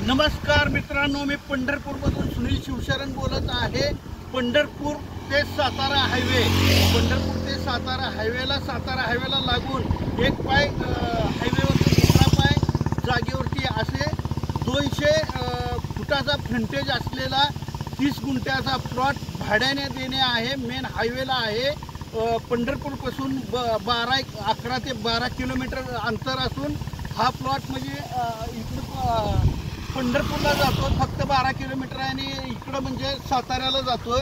नमस्कार मित्रांनो, मी पंढरपूरमधून सुनील शिवशरण बोलत आहे। पंढरपूर ते सातारा हायवे, पंढरपूर ते सातारा हायवेला लागून एक पाय हायवेवरती दुसरा पाय जागेवरती असे 200 फुटाचा फ्रंटेज असलेला 30 गुंठ्याचा प्लॉट भाड्याने देणे आहे। मेन हायवेला आहे। पंढरपूरपासून 11 ते 12 किलोमीटर अंतर असून हा प्लॉट म्हणजे इकडं पंढरपूरला जातो फक्त 12 किलोमीटर आणि इकडं म्हणजे साताऱ्याला जातोय।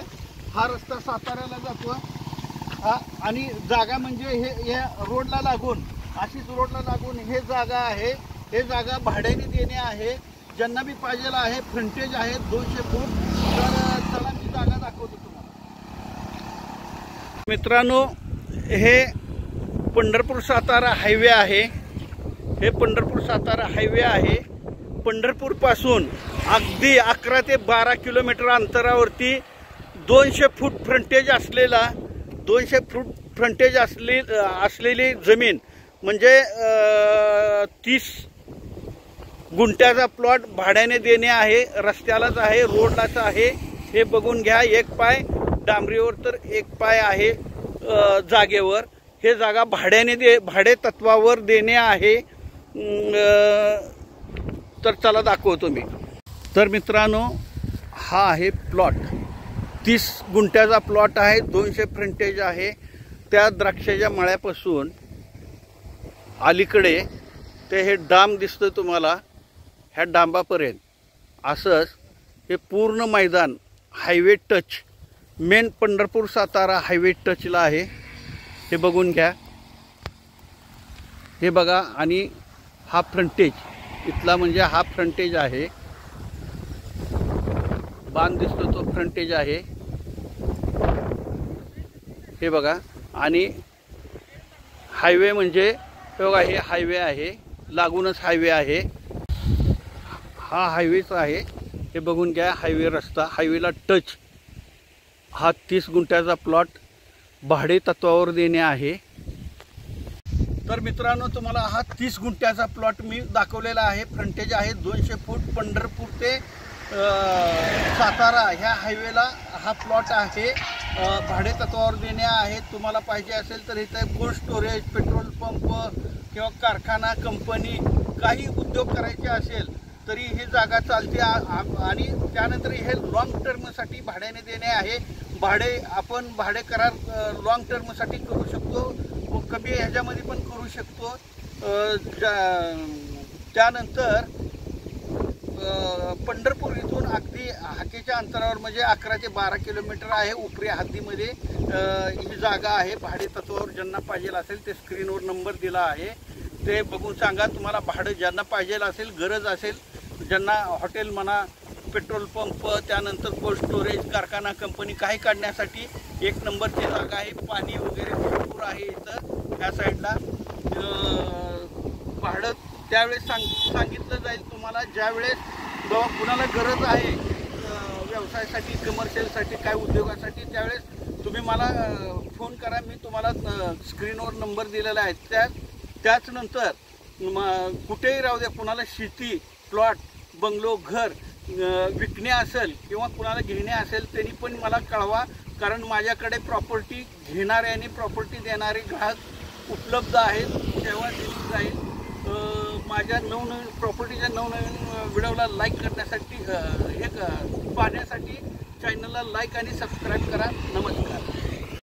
हा रस्ता साताऱ्याला जातो हा। आणि जागा म्हणजे हे रोडला लागून अशीच रोडला लागून हे जागा आहे। हे जागा भाड्याने देणे आहे। ज्यांना बी पाहिजे आहे फ्रंटेज आहे 200 फूट। तर चला मी जागा दाखवतो तुम्हाला। मित्रांनो, हे पंढरपूर सातारा हायवे आहे। हे पंढरपूर सातारा हायवे आहे। पंढरपूर पासून अगदी 11 ते 12 किलोमीटर अंतरावरती 200 फूट फ्रंटेज असलेला 200 फूट फ्रंटेज असलेली जमीन म्हणजे 30 गुंठ्याचा प्लॉट भाड्याने देणे आहे। रस्त्यालाच आहे, रोडलाच आहे। हे बघून घ्या, एक पाय डांबरीवर तर एक पाय आहे जागेवर। हे जागा भाडे तत्वावर देणे आहे। तर चला दाखवतो मी। तर मित्रांनो, हा आहे प्लॉट। 30 गुंठ्याचा प्लॉट आहे, 200 फ्रंटेज आहे। त्या द्राक्षाच्या मळ्यापासून अलीकडे ते हे डांब दिसतं तुम्हाला, ह्या डांबापर्यंत असंच हे पूर्ण मैदान highway touch, main Pandharpur Satara highway टचला आहे। हे बघून घ्या, हे बघा। आणि हा फ्रंटेज इथला म्हणजे हा फ्रंटेज आहे। बांध दिसतो तो फ्रंटेज आहे, हे बघा। आणि हायवे म्हणजे हे बघा, हे हायवे आहे, लागूनच हायवे आहे। हा हायवेच आहे, हे बघून घ्या। हायवे रस्ता हायवेला टच हा 30 गुंठ्याचा प्लॉट भाडे तत्वावर देणे आहे। तर मित्रांनो, तुम्हाला हा 30 गुंठ्याचा प्लॉट मी दाखवलेला आहे। फ्रंटेज आहे 200 फूट। पंढरपूर ते सातारा ह्या हायवेला हा प्लॉट आहे। भाडे तत्वावर देणे आहे। तुम्हाला पाहिजे असेल तर इथे कोल्ड स्टोरेज, पेट्रोल पंप किंवा कारखाना, कंपनी काही उद्योग करायचे असेल तरी ही जागा चालते। आणि त्यानंतर हे लॉंग टर्मसाठी भाड्याने देणे आहे। आपण भाडे करार लॉंग टर्मसाठी करू शकतो, कमी ह्याच्यामध्ये पण करू शकतो। त्यानंतर पंढरपूर इथून अगदी हाकेच्या अंतरावर म्हणजे 11 ते 12 किलोमीटर आहे। उपरी हद्दीमध्ये ही जागा आहे। भाडे तत्वावर ज्यांना पाहिजे असेल ते स्क्रीनवर नंबर दिला आहे, ते बघून सांगा। तुम्हाला भाडं ज्यांना पाहिजे असेल, गरज असेल, ज्यांना हॉटेल म्हणा, पेट्रोल पंप, त्यानंतर कोल्ड स्टोरेज, कारखाना, कंपनी काही काढण्यासाठी एक नंबरची जागा आहे। पाणी वगैरे भरपूर आहे इथं ह्या साईडला। भाडं त्यावेळेस सांगितलं जाईल तुम्हाला, ज्यावेळेस बाबा कुणाला गरज आहे व्यवसायासाठी, कमर्शियलसाठी, काय उद्योगासाठी, त्यावेळेस तुम्ही मला फोन करा। मी तुम्हाला स्क्रीनवर नंबर दिलेला आहे। त्याच नंतर कुठेही राहू द्या, कुणाला शेती, प्लॉट, बंगलो, घर विकणे असेल किंवा कुणाला घेणे असेल त्यांनी पण मला कळवा। कारण माझ्याकडे प्रॉपर्टी घेणारे आणि प्रॉपर्टी देणारे ग्राहक उपलब्ध आहेत। सेवा दिली जाईल। माझ्या नवनवीन प्रॉपर्टीच्या नवनवीन व्हिडिओला लाईक करण्यासाठी पाहण्यासाठी चॅनलला लाईक आणि सबस्क्राईब करा। नमस्कार।